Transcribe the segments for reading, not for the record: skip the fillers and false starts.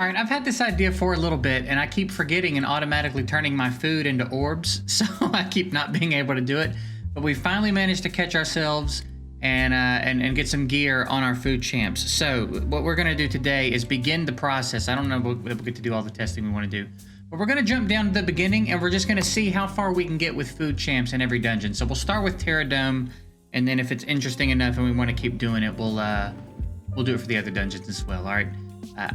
All right, I've had this idea for a little bit, and I keep forgetting and automatically turning my food into orbs, so I keep not being able to do it. But we finally managed to catch ourselves and get some gear on our food champs. So what we're gonna do today is begin the process. I don't know if we'll get to do all the testing we want to do, but we're gonna jump down to the beginning, and we're just gonna see how far we can get with food champs in every dungeon. So we'll start with Terradome, and then if it's interesting enough and we want to keep doing it, we'll do it for the other dungeons as well. All right.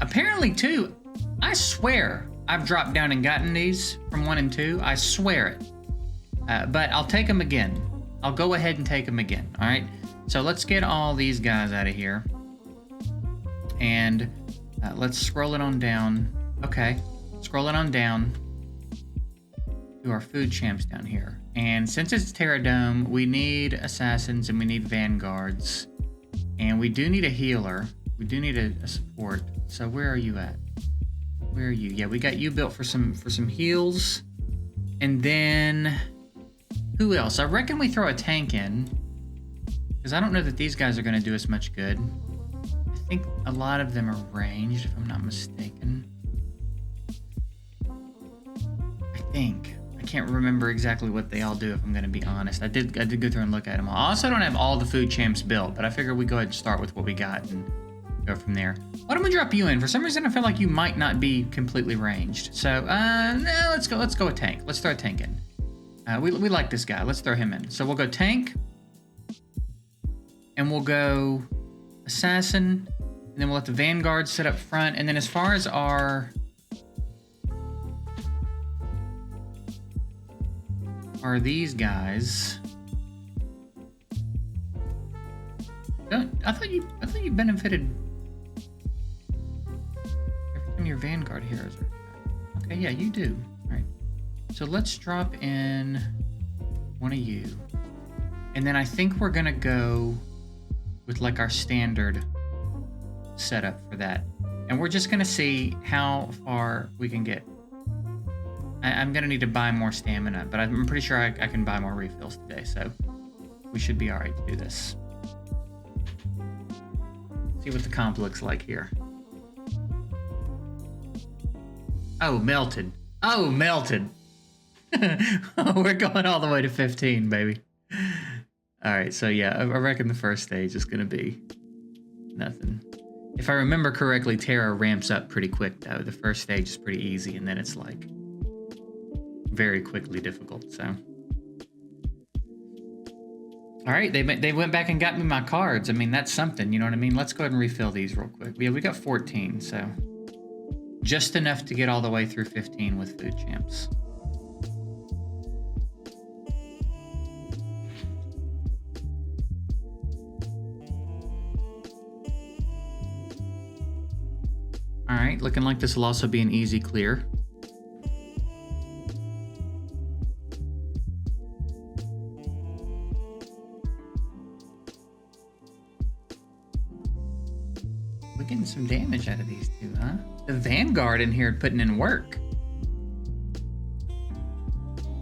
Apparently, too, I swear I've dropped down and gotten these from 1 and 2. I swear it. But I'll take them again. I'll go ahead and take them again. All right. So let's get all these guys out of here. And let's scroll it on down. Okay. Scroll it on down to our food champs down here. And since it's Terradome, we need assassins and we need vanguards. And we do need a healer. We do need a support. So where are you at? Where are you? Yeah, we got you built for some heals. And then who else? I reckon we throw a tank in, because I don't know that these guys are going to do us much good. I think a lot of them are ranged, if I'm not mistaken. I think. I can't remember exactly what they all do, if I'm going to be honest. I did go through and look at them all. I also don't have all the food champs built, but I figure we go ahead and start with what we got and go from there. Why don't we drop you in? For some reason, I feel like you might not be completely ranged. So, no, let's go with tank. Let's throw a tank in. We like this guy. Let's throw him in. So we'll go tank, and we'll go assassin, and then we'll let the vanguard sit up front. And then as far as are these guys? I thought you benefited every time your vanguard heroes are. Okay, yeah, you do. All right. So let's drop in one of you, and then I think we're gonna go with like our standard setup for that, and we're just gonna see how far we can get. I'm gonna need to buy more stamina, but I'm pretty sure I can buy more refills today, so we should be all right to do this. See what the comp looks like here. Oh, melted. Oh, melted. We're going all the way to 15, baby. All right, so yeah, I reckon the first stage is gonna be nothing. If I remember correctly, Terra ramps up pretty quick though. The first stage is pretty easy, and then it's like very quickly difficult. So, all right, they went back and got me my cards. I mean, that's something, you know what I mean? Let's go ahead and refill these real quick. Yeah, we got 14, so just enough to get all the way through 15 with food champs. All right, looking like this will also be an easy clear. We're getting some damage out of these two, huh? The Vanguard in here putting in work.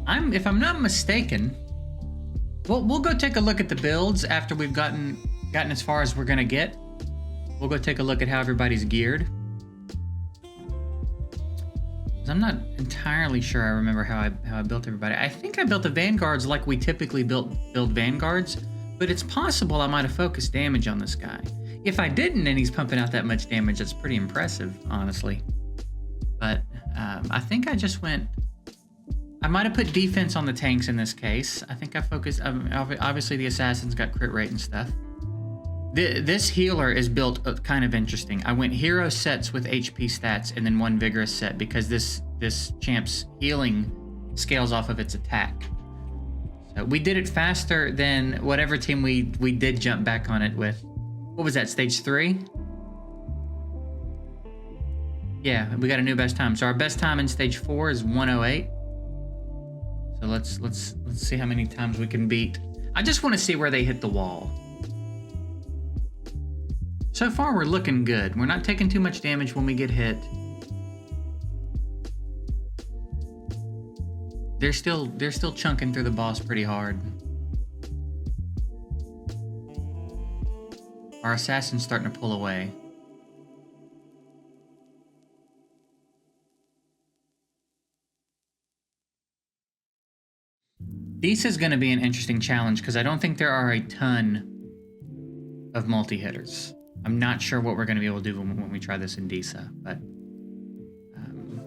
If I'm not mistaken, we'll go take a look at the builds after we've gotten as far as we're gonna get. We'll go take a look at how everybody's geared. I'm not entirely sure I remember how I built everybody. I think I built the Vanguards like we typically build Vanguards, but it's possible I might have focused damage on this guy. If I didn't and he's pumping out that much damage, that's pretty impressive, honestly. But I think I just went... I might have put defense on the tanks in this case. I think I focused... obviously, the assassins got crit rate and stuff. This healer is built kind of interesting. I went hero sets with HP stats and then one vigorous set because this champ's healing scales off of its attack. So we did it faster than whatever team we did jump back on it with. What was that, stage 3? Yeah, we got a new best time. So our best time in stage 4 is 108. So let's see how many times we can beat. I just want to see where they hit the wall. So far, we're looking good. We're not taking too much damage when we get hit. They're still chunking through the boss pretty hard. Our assassin's starting to pull away. Disa's going to be an interesting challenge because I don't think there are a ton of multi-hitters. I'm not sure what we're going to be able to do when we try this in Disa, but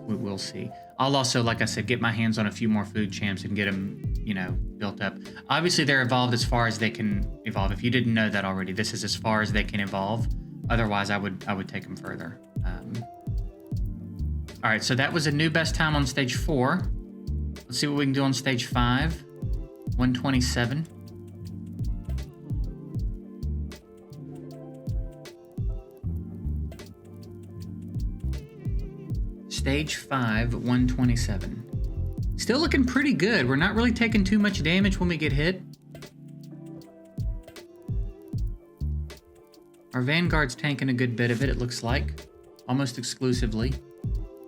we'll see. I'll also, like I said, get my hands on a few more food champs and get them, you know, built up. Obviously, they're evolved as far as they can evolve. If you didn't know that already, this is as far as they can evolve. Otherwise, I would take them further. All right, so that was a new best time on stage 4. Let's see what we can do on stage 5. 127. Stage 5, 127. Still looking pretty good. We're not really taking too much damage when we get hit. Our Vanguard's tanking a good bit of it, it looks like. Almost exclusively.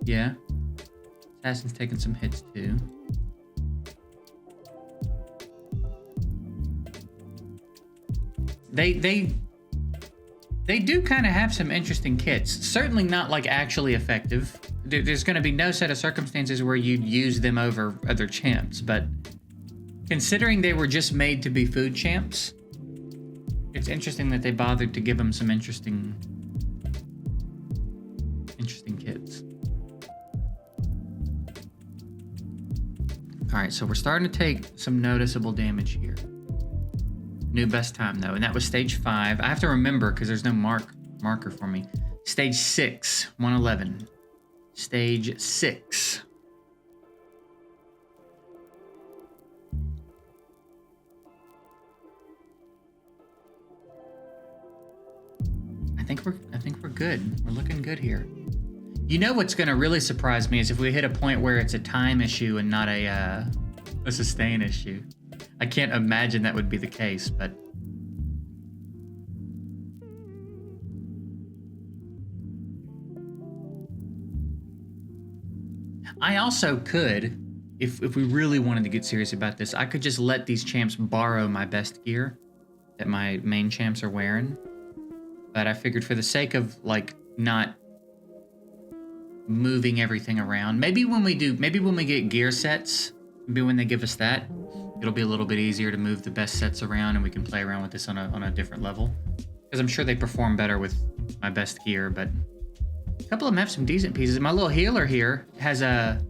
Yeah. Assassin's taking some hits too. They do kind of have some interesting kits. Certainly not like actually effective. There's going to be no set of circumstances where you'd use them over other champs, but considering they were just made to be food champs, it's interesting that they bothered to give them some interesting kits. All right, so we're starting to take some noticeable damage here. New best time though, and that was stage 5. I have to remember because there's no marker for me. Stage 6, 111. Stage 6. I think we're good. We're looking good here. You know what's going to really surprise me is if we hit a point where it's a time issue and not a sustain issue. I can't imagine that would be the case, but I also could, if we really wanted to get serious about this, I could just let these champs borrow my best gear that my main champs are wearing. But I figured for the sake of like not moving everything around, maybe when we get gear sets, maybe when they give us that, it'll be a little bit easier to move the best sets around and we can play around with this on a different level. Because I'm sure they perform better with my best gear, but a couple of them have some decent pieces. My little healer here has a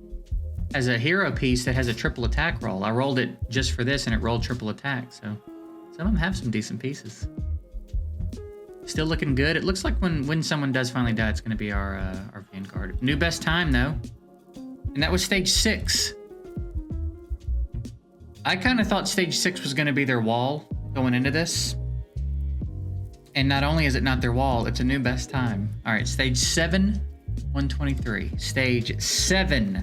hero piece that has a triple attack roll. I rolled it just for this and it rolled triple attack, so some of them have some decent pieces. Still looking good. It looks like when someone does finally die, it's going to be our Vanguard. New best time though, and that was stage 6. I kind of thought stage 6 was going to be their wall going into this. And not only is it not their wall, it's a new best time. All right, stage 7, 123. Stage 7,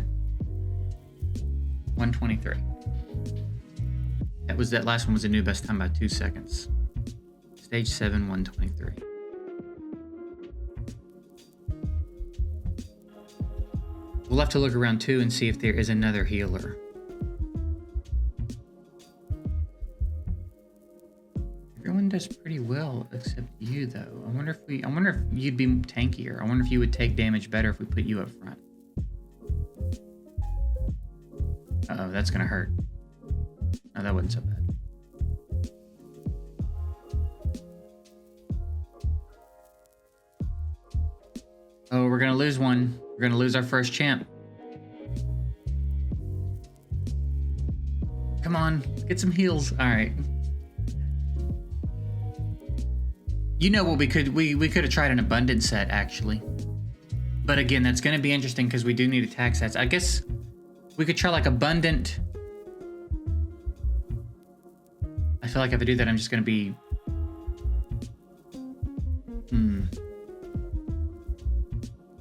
123. That last one was a new best time by 2 seconds. Stage 7, 123. We'll have to look around too and see if there is another healer. Everyone does pretty well except you, though. I wonder if you'd be tankier. I wonder if you would take damage better if we put you up front. Uh-oh, that's gonna hurt. No, that wasn't so bad. Oh, we're gonna lose one. We're gonna lose our first champ. Come on, let's get some heals. All right. You know what we could have tried an abundant set actually, but again that's going to be interesting because we do need attack sets. I guess we could try like abundant. I feel like if I do that, I'm just going to be.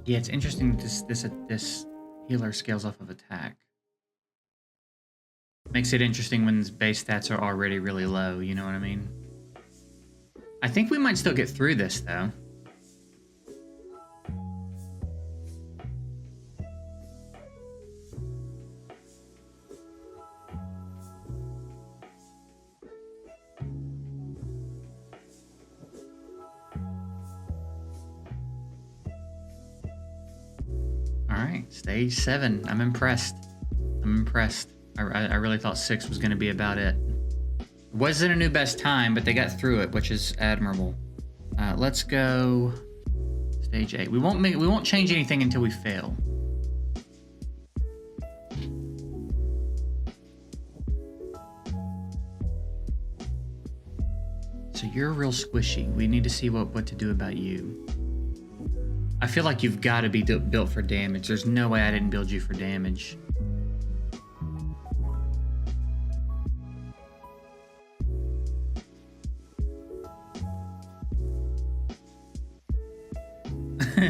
Yeah, it's interesting that this healer scales off of attack. Makes it interesting when base stats are already really low. You know what I mean? I think we might still get through this, though. All right, stage 7. I'm impressed. I really thought 6 was going to be about it. Wasn't a new best time, but they got through it, which is admirable. Let's go stage 8. We won't change anything until we fail. So you're real squishy. We need to see what to do about you. I feel like you've got to be built for damage. There's no way I didn't build you for damage.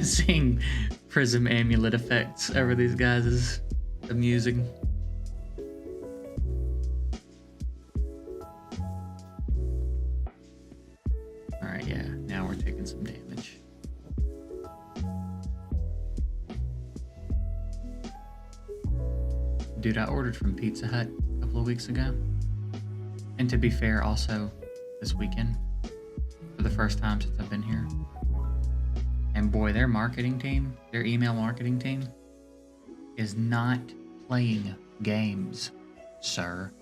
Seeing prism amulet effects over these guys is amusing. Alright, yeah, now we're taking some damage. Dude, I ordered from Pizza Hut a couple of weeks ago. And to be fair, also this weekend, for the first time since I've been here. And boy, their marketing team, their email marketing team, is not playing games, sir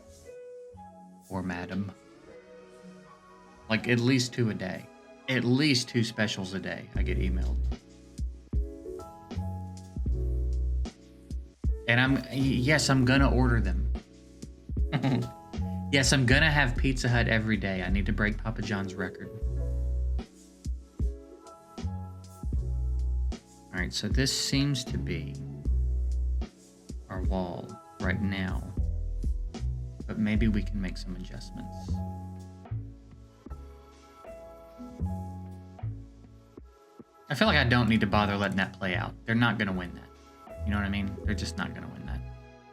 or madam. Like at least 2 a day. At least 2 specials a day I get emailed. And I'm gonna order them. Yes, I'm gonna have Pizza Hut every day. I need to break Papa John's record. All right, so this seems to be our wall right now, but maybe we can make some adjustments. I feel like I don't need to bother letting that play out. They're not gonna win that. You know what I mean? They're just not gonna win that.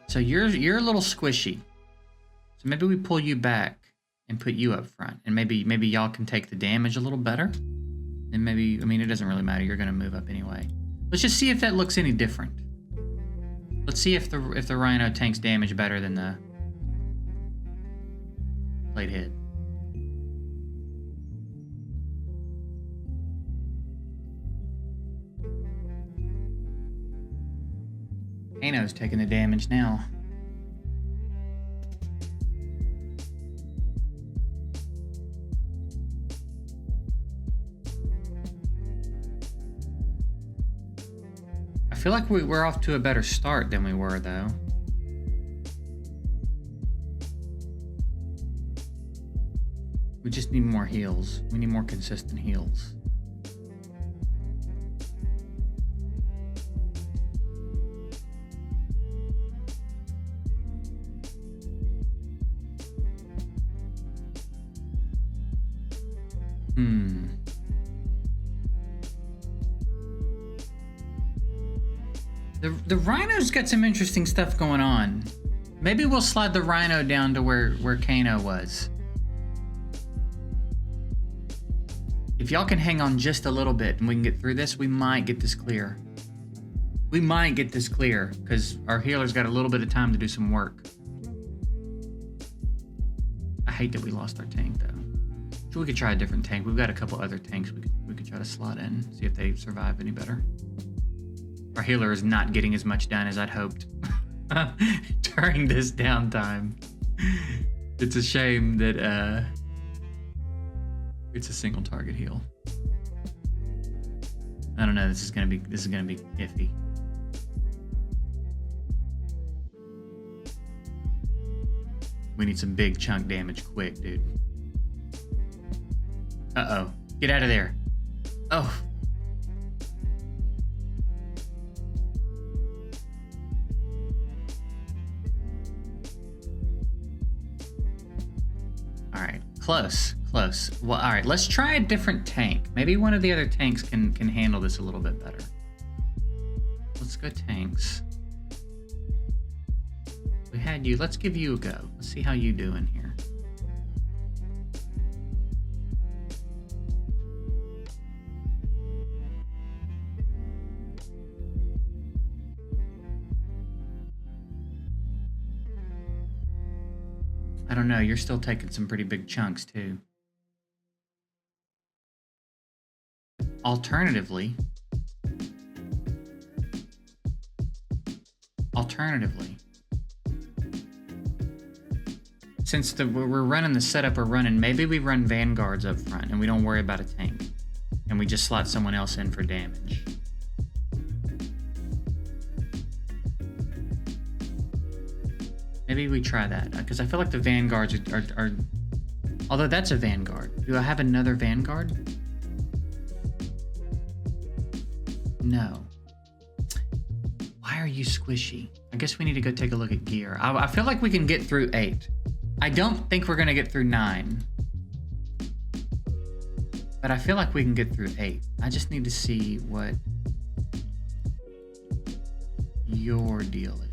So you're a little squishy. So maybe we pull you back and put you up front, and maybe y'all can take the damage a little better. And maybe, I mean, it doesn't really matter. You're gonna move up anyway. Let's just see if that looks any different. Let's see if the Rhino tanks damage better than the plate head. Kano's taking the damage now. I feel like we're off to a better start than we were, though. We just need more heals. We need more consistent heals. The Rhino's got some interesting stuff going on. Maybe we'll slide the Rhino down to where Kano was. If y'all can hang on just a little bit and we can get through this, we might get this clear. We might get this clear because our healer's got a little bit of time to do some work. I hate that we lost our tank though. So we could try a different tank. We've got a couple other tanks we could try to slot in, see if they survive any better. Our healer is not getting as much done as I'd hoped during this downtime. It's a shame that it's a single target heal. I don't know. This is gonna be iffy. We need some big chunk damage quick, dude. Uh-oh. Get out of there. Oh. All right. Close. Well, all right. Let's try a different tank. Maybe one of the other tanks can handle this a little bit better. Let's go tanks. We had you. Let's give you a go. Let's see how you do in here. I don't know. You're still taking some pretty big chunks too. Alternatively, since we're running the setup we're running, maybe we run vanguards up front and we don't worry about a tank, and we just slot someone else in for damage. Maybe we try that, because I feel like the vanguards are although that's a vanguard. Do I have another vanguard? No. Why are you squishy? I guess we need to go take a look at gear. I feel like we can get through 8. I don't think we're gonna get through 9. But I feel like we can get through 8. I just need to see what your deal is.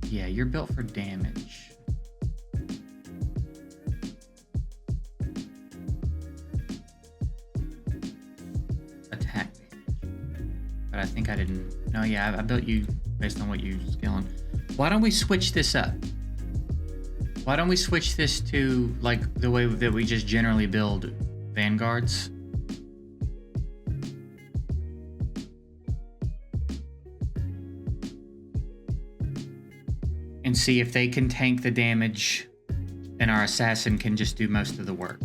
Yeah, you're built for damage. Attack damage. But I think I didn't. No, yeah, I built you based on what you're scaling. Why don't we switch this up? Why don't we switch this to like the way that we just generally build vanguards? And see if they can tank the damage and our assassin can just do most of the work.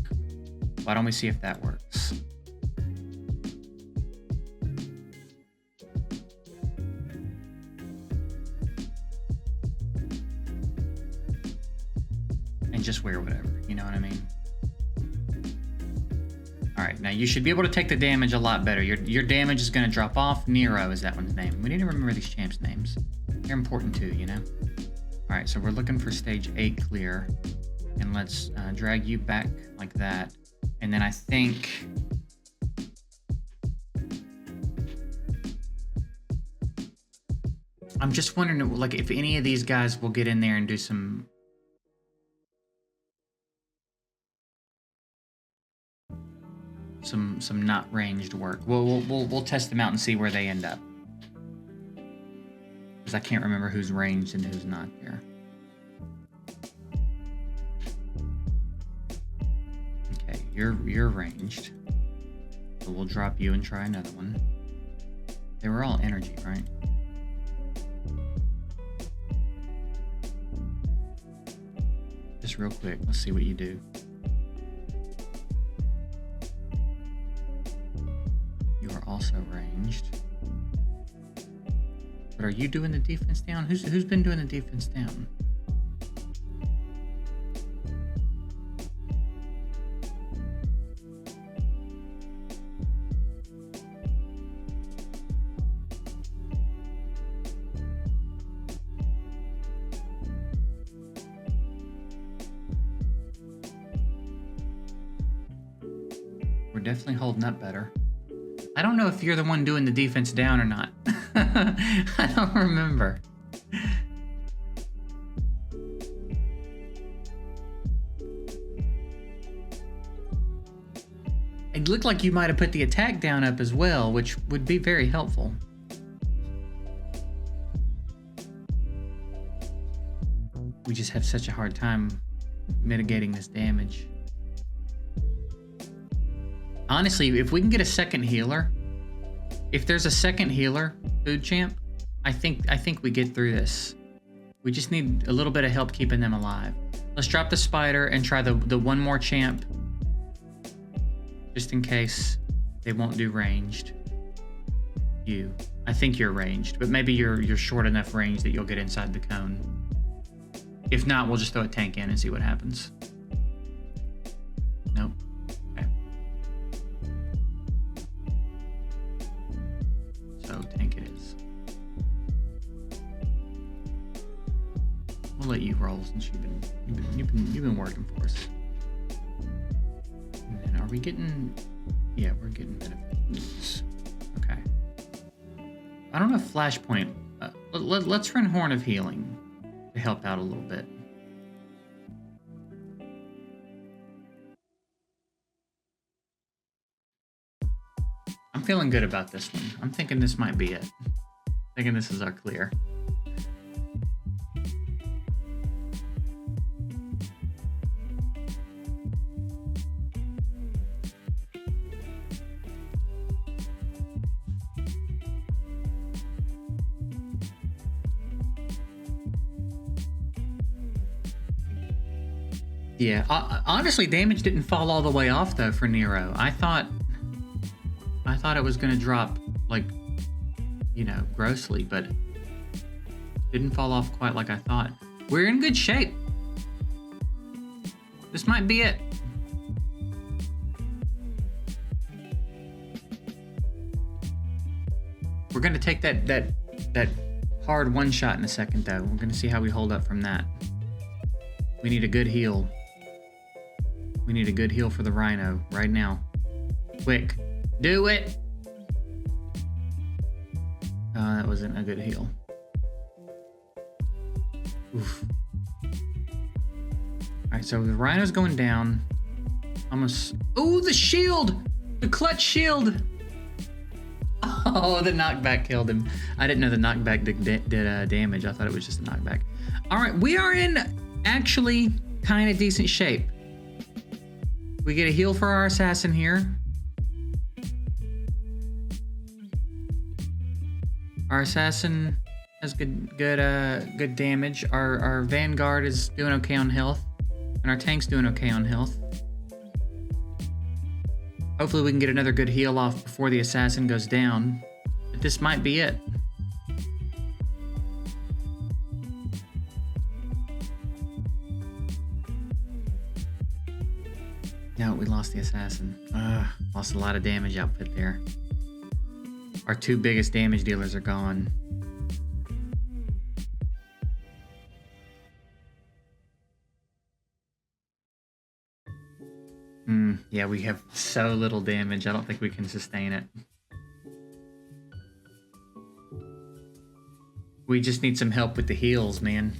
Why don't we see if that works? And just wear whatever, you know what I mean? All right, now you should be able to take the damage a lot better. Your damage is going to drop off. Nero is that one's name. We need to remember these champs' names. They're important too, you know? All right, so we're looking for stage 8 clear. And let's drag you back like that. And then I think... I'm just wondering like if any of these guys will get in there and do some not ranged work. We'll test them out and see where they end up. Because I can't remember who's ranged and who's not there. Okay, you're ranged. So we'll drop you and try another one. They were all energy, right? Just real quick, let's see what you do. You are also ranged. But are you doing the defense down? Who's been doing the defense down? We're definitely holding up better. I don't know if you're the one doing the defense down or not. I don't remember. It looked like you might have put the attack down up as well, which would be very helpful. We just have such a hard time mitigating this damage. Honestly, if we can get a second healer, if there's a second healer, food champ, I think we get through this. We just need a little bit of help keeping them alive. Let's drop the spider and try the one more champ, just in case they won't do ranged. I think you're ranged, but maybe you're short enough range that you'll get inside the cone. If not, we'll just throw a tank in and see what happens. Nope. Okay. So tank it is. We'll let you roll since you've been working for us. And then are we getting? Yeah, we're getting benefits. Okay. I don't know if Flashpoint. Let's run Horn of Healing to help out a little bit. I'm feeling good about this one. I'm thinking this might be it. Thinking this is our clear. Yeah, honestly, damage didn't fall all the way off though for Nero. I thought it was gonna drop like, grossly, but didn't fall off quite like I thought. We're in good shape. This might be it. We're gonna take that hard one shot in a second though. We're gonna see how we hold up from that. We need a good heal. We need a good heal for the Rhino right now. Quick, do it. Oh, that wasn't a good heal. Oof. Alright, so the Rhino's going down. Almost. Oh, the shield! The clutch shield! Oh, the knockback killed him. I didn't know the knockback did damage. I thought it was just a knockback. Alright, we are in actually kind of decent shape. We get a heal for our assassin here. Our assassin has good damage. Our Vanguard is doing okay on health. And our tank's doing okay on health. Hopefully we can get another good heal off before the assassin goes down. But this might be it. No, we lost the assassin. Lost a lot of damage output there. Our two biggest damage dealers are gone. Yeah, we have so little damage. I don't think we can sustain it. We just need some help with the heals, man.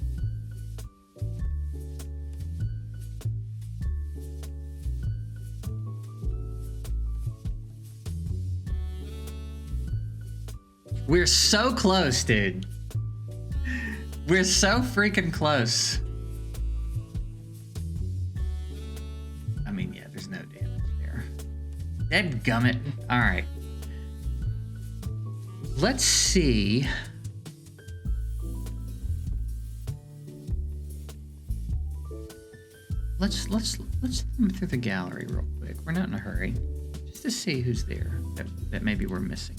We're so close, dude. We're so freaking close. I mean, yeah, there's no damage there. Dadgummit. All right. Let's see. Let's thumb through the gallery real quick. We're not in a hurry, just to see who's there that maybe we're missing.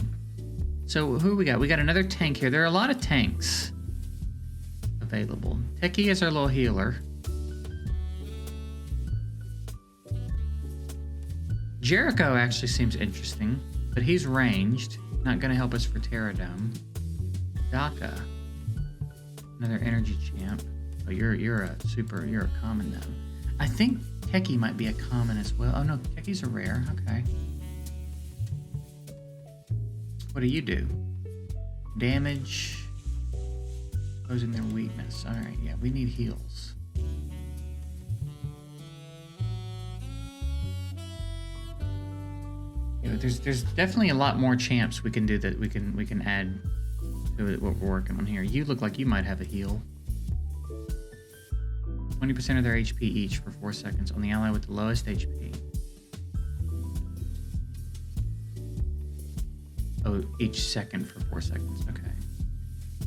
So who we got? We got another tank here. There are a lot of tanks available. Techie is our little healer. Jericho actually seems interesting, but he's ranged. Not going to help us for Terradome. Daka, another energy champ. Oh, you're a common though. I think Techie might be a common as well. Oh no, Techie's a rare. Okay. What do you do? Damage. Opposing their weakness. All right, yeah, we need heals. There's definitely a lot more champs we can do that we can add to what we're working on here. You look like you might have a heal. 20% of their HP each for 4 seconds on the ally with the lowest HP. Oh, each second for 4 seconds. Okay,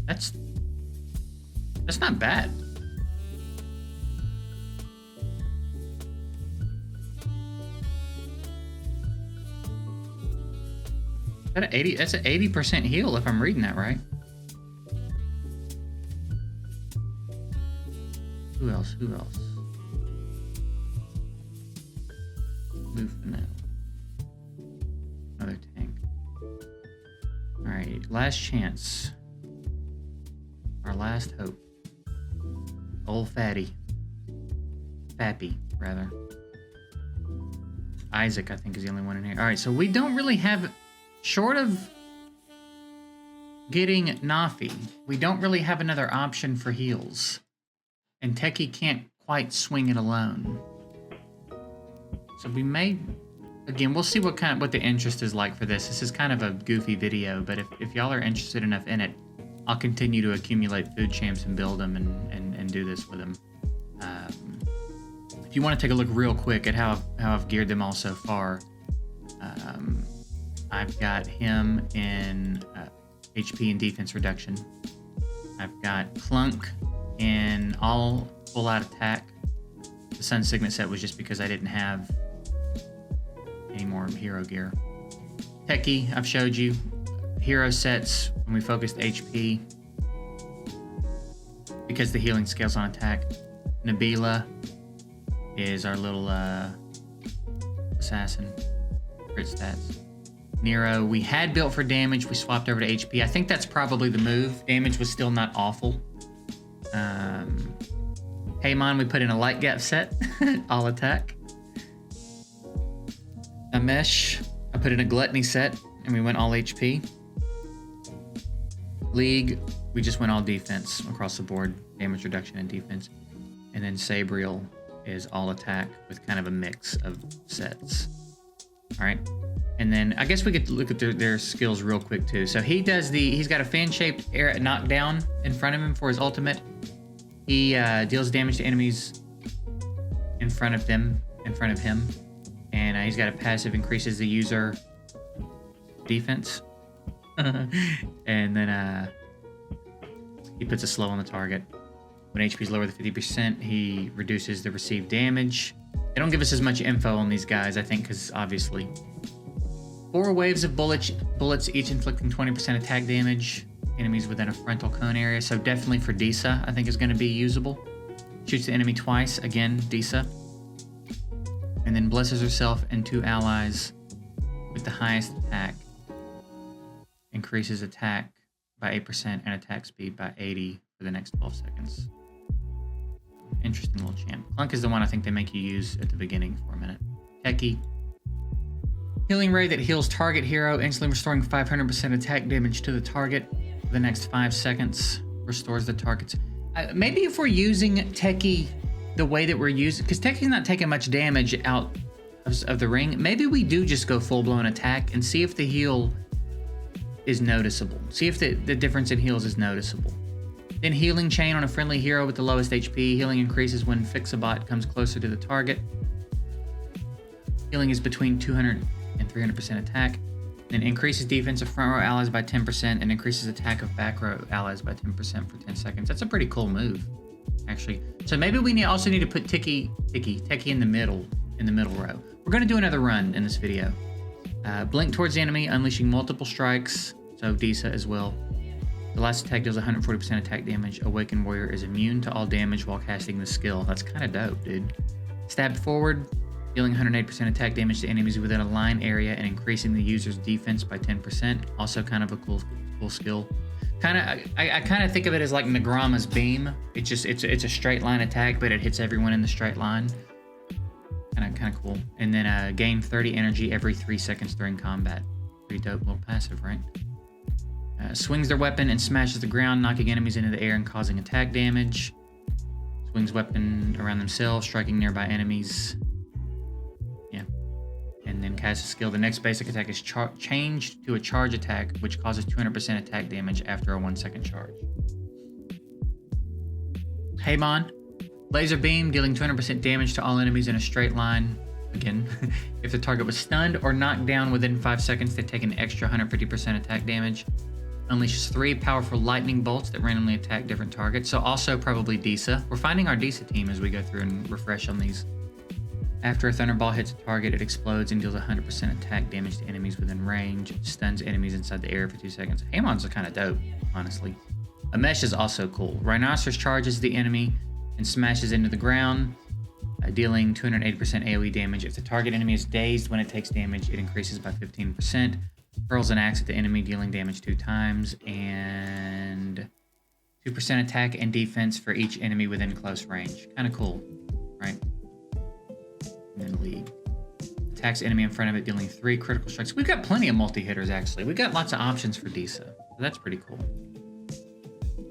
that's not bad. That's an 80% heal if I'm reading that right. Who else? Lufino. Another tank. Alright, last chance. Our last hope. Old Fatty. Fappy, rather. Isaac, I think, is the only one in here. Alright, so we don't really have... Short of getting Nafi, we don't really have another option for heals. And Techie can't quite swing it alone. So we may... Again, we'll see what the interest is like for this. This is kind of a goofy video, but if y'all are interested enough in it, I'll continue to accumulate food champs and build them and do this with them. If you want to take a look real quick at how I've geared them all so far, I've got him in HP and defense reduction. I've got Clunk in all full-out attack. The Sun Signet set was just because I didn't have any more hero gear. Techie, I've showed you. Hero sets when we focused HP because the healing scales on attack. Nabila is our little assassin. Crit stats. Nero, we had built for damage. We swapped over to HP. I think that's probably the move. Damage was still not awful. Haemon, we put in a light gap set. All attack. Amesh, I put in a gluttony set and we went all HP. League, we just went all defense across the board. Damage reduction and defense. And then Sabriel is all attack with kind of a mix of sets. All right. And then I guess we could look at their skills real quick too. So he's got a fan-shaped air knockdown in front of him for his ultimate. He deals damage to enemies in front of him. And he's got a passive, increases the user defense. And then he puts a slow on the target. When HP is lower than 50%, he reduces the received damage. They don't give us as much info on these guys, I think, because obviously 4 waves of bullets, each inflicting 20% attack damage. Enemies within a frontal cone area. So definitely for Disa, I think is going to be usable. Shoots the enemy twice. Again, Disa. And then blesses herself and 2 allies with the highest attack. Increases attack by 8% and attack speed by 80 for the next 12 seconds. Interesting little champ. Clunk is the one I think they make you use at the beginning for a minute. Techie. Healing ray that heals target hero, instantly restoring 500% attack damage to the target for the next 5 seconds. Restores the target's... maybe if we're using Techie the way that we're using... Because Techie's not taking much damage out of the ring. Maybe we do just go full-blown attack and see if the heal is noticeable. See if the difference in heals is noticeable. Then healing chain on a friendly hero with the lowest HP. Healing increases when Fixabot comes closer to the target. Healing is between 200 and 300% attack. Then increases defense of front row allies by 10% and increases attack of back row allies by 10% for 10 seconds. That's a pretty cool move, actually. So maybe we also need to put Techie in the middle row. We're going to do another run in this video. Blink towards the enemy, unleashing multiple strikes. So Disa as well. The last attack deals 140% attack damage. Awakened Warrior is immune to all damage while casting the skill. That's kind of dope, dude. Stab forward, dealing 108% attack damage to enemies within a line area and increasing the user's defense by 10%. Also kind of a cool skill. I kind of think of it as like Nagrama's beam. It's a straight line attack, but it hits everyone in the straight line. Kind of cool. And then gain 30 energy every 3 seconds during combat. Pretty dope little passive, right? Swings their weapon and smashes the ground, knocking enemies into the air and causing attack damage. Swings weapon around themselves, striking nearby enemies. Yeah. And then casts a skill. The next basic attack is changed to a charge attack, which causes 200% attack damage after a 1-second charge. Haemon. Laser beam, dealing 200% damage to all enemies in a straight line. Again, if the target was stunned or knocked down within 5 seconds, they take an extra 150% attack damage. Unleashes 3 powerful lightning bolts that randomly attack different targets. So also probably Disa. We're finding our Disa team as we go through and refresh on these. After a Thunderball hits a target, it explodes and deals 100% attack damage to enemies within range. Stuns enemies inside the area for 2 seconds. Haemon's kind of dope, honestly. Amesh is also cool. Rhinoceros charges the enemy and smashes into the ground, dealing 280% AoE damage. If the target enemy is dazed when it takes damage, it increases by 15%. Hurls an axe at the enemy, dealing damage 2 times, and 2% attack and defense for each enemy within close range. Kind of cool, right? And then League. Attacks enemy in front of it, dealing 3 critical strikes. We've got plenty of multi-hitters, actually. We've got lots of options for Disa, so that's pretty cool.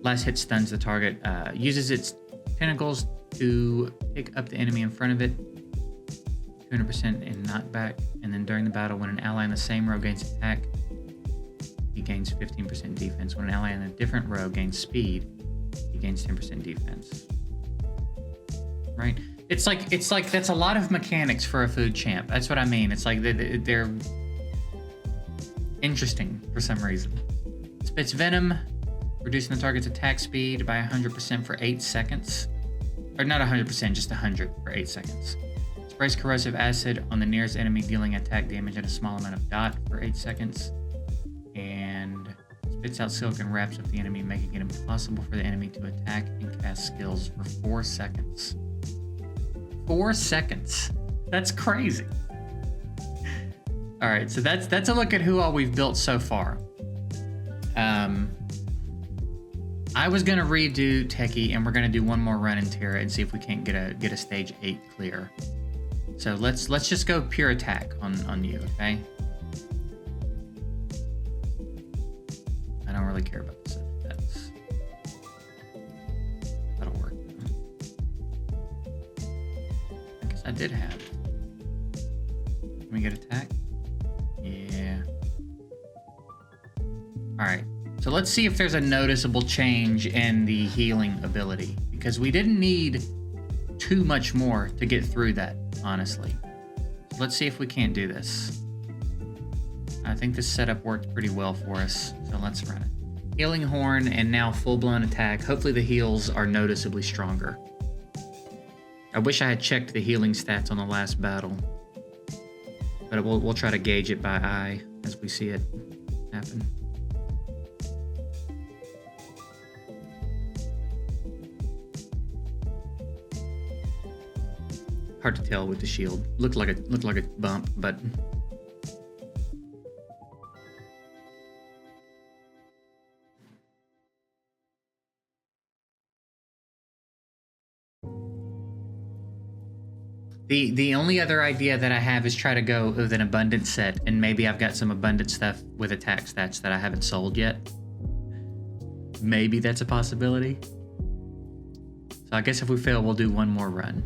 Last hit stuns the target. Uses its tentacles to pick up the enemy in front of it. 200% in knockback, and then during the battle, when an ally in the same row gains attack, he gains 15% defense. When an ally in a different row gains speed, he gains 10% defense. Right? It's like that's a lot of mechanics for a food champ. That's what I mean. It's like they're interesting for some reason. Spits venom, reducing the target's attack speed by 100% for 8 seconds. Or not 100%, just 100 for 8 seconds. Sprays corrosive acid on the nearest enemy, dealing attack damage at a small amount of dot for 8 seconds. And spits out silicon wraps of the enemy, making it impossible for the enemy to attack and cast skills for 4 seconds. 4 seconds. That's crazy. All right, so that's a look at who all we've built so far. I was gonna redo Techie, and we're gonna do one more run in Terra and see if we can't get a stage 8 clear. So let's just go pure attack on you, okay? I don't really care about this. That'll work. I guess I did have. Can we get attack? Yeah. All right. So let's see if there's a noticeable change in the healing ability, because we didn't need too much more to get through that, honestly. So let's see if we can't do this. I think this setup worked pretty well for us, so let's run it. Healing Horn and now full-blown attack. Hopefully the heals are noticeably stronger. I wish I had checked the healing stats on the last battle, but we'll try to gauge it by eye as we see it happen. Hard to tell with the shield. Looked like a bump, but the only other idea that I have is try to go with an abundant set, and maybe I've got some abundant stuff with attack stats that I haven't sold yet. Maybe that's a possibility. So I guess if we fail, we'll do one more run.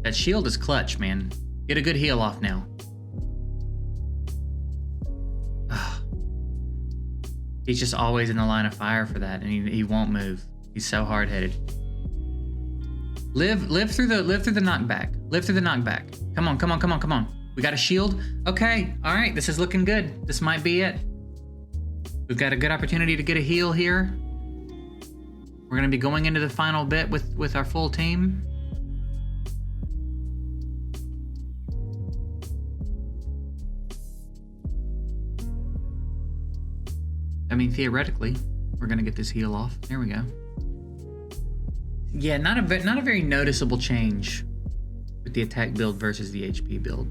That shield is clutch, man. Get a good heal off now. Ugh. He's just always in the line of fire for that, and he won't move. He's so hard-headed. Live through the knockback. Live through the knockback. Come on. We got a shield? Okay, all right, this is looking good. This might be it. We've got a good opportunity to get a heal here. We're gonna be going into the final bit with our full team. I mean, theoretically, we're gonna get this heal off. There we go. Yeah, not a very noticeable change with the attack build versus the HP build.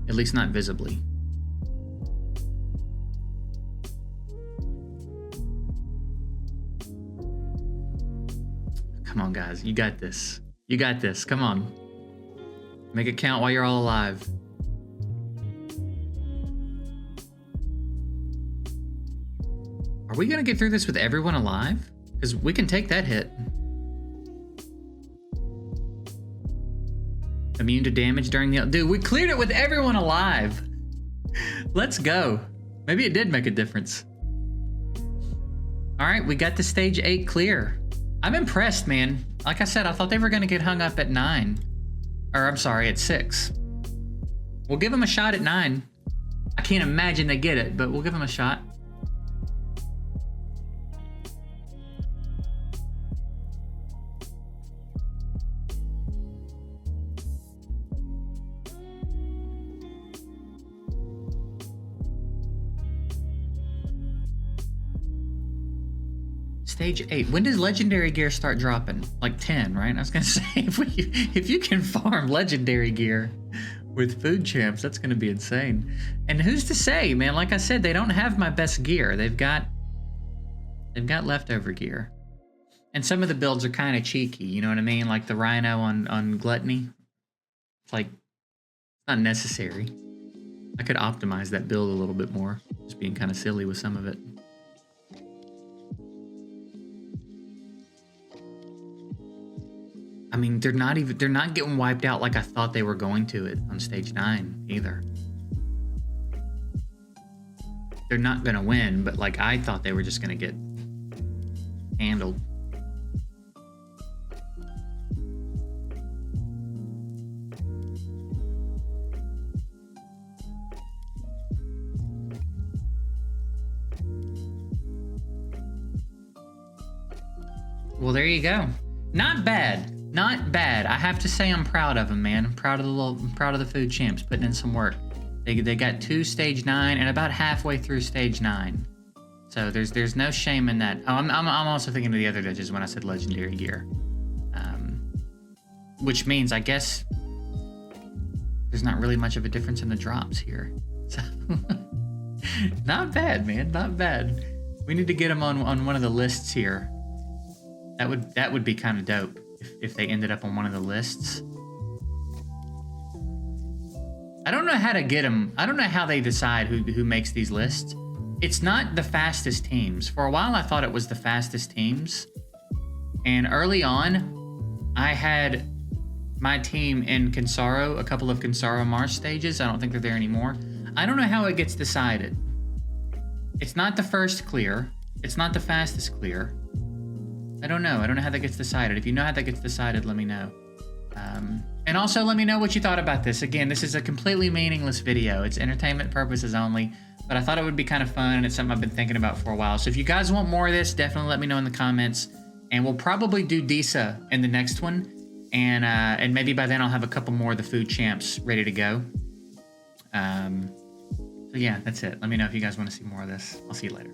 At least not visibly. Come on, guys. You got this. You got this. Come on. Make it count while you're all alive. Are we gonna get through this with everyone alive? Because we can take that hit. Immune to damage during the... Dude, we cleared it with everyone alive. Let's go. Maybe it did make a difference. All right, we got the stage 8 clear. I'm impressed, man. Like I said, I thought they were gonna get hung up at 9. Or I'm sorry, at 6. We'll give them a shot at 9. I can't imagine they get it, but we'll give them a shot. Stage 8. When does legendary gear start dropping? Like 10, right? I was gonna say, if you can farm legendary gear with food champs, that's gonna be insane. And who's to say, man? Like I said, they don't have my best gear. They've got leftover gear. And some of the builds are kind of cheeky, you know what I mean? Like the Rhino on Gluttony. It's like, it's not necessary. I could optimize that build a little bit more. Just being kind of silly with some of it. I mean, they're not getting wiped out like I thought they were going to it on stage 9 either. They're not gonna win, but like I thought they were just gonna get handled. Well, there you go. Not bad. Not bad. I have to say I'm proud of them, man. I'm proud of the food champs putting in some work. They got 2 stage 9 and about halfway through stage 9. So there's no shame in that. Oh, I'm also thinking of the other judges when I said legendary gear. Which means I guess there's not really much of a difference in the drops here. So not bad, man. Not bad. We need to get them on one of the lists here. That would be kind of dope if they ended up on one of the lists. I don't know how to get them. I don't know how they decide who makes these lists. It's not the fastest teams. For a while, I thought it was the fastest teams. And early on, I had my team in Kinsaro, a couple of Kinsaro Marsh stages. I don't think they're there anymore. I don't know how it gets decided. It's not the first clear. It's not the fastest clear. I don't know. I don't know how that gets decided. If you know how that gets decided, let me know. And also let me know what you thought about this. Again, this is a completely meaningless video. It's entertainment purposes only, but I thought it would be kind of fun, and it's something I've been thinking about for a while. So if you guys want more of this, definitely let me know in the comments, and we'll probably do Disa in the next one, and maybe by then I'll have a couple more of the food champs ready to go. So yeah, that's it. Let me know if you guys want to see more of this. I'll see you later.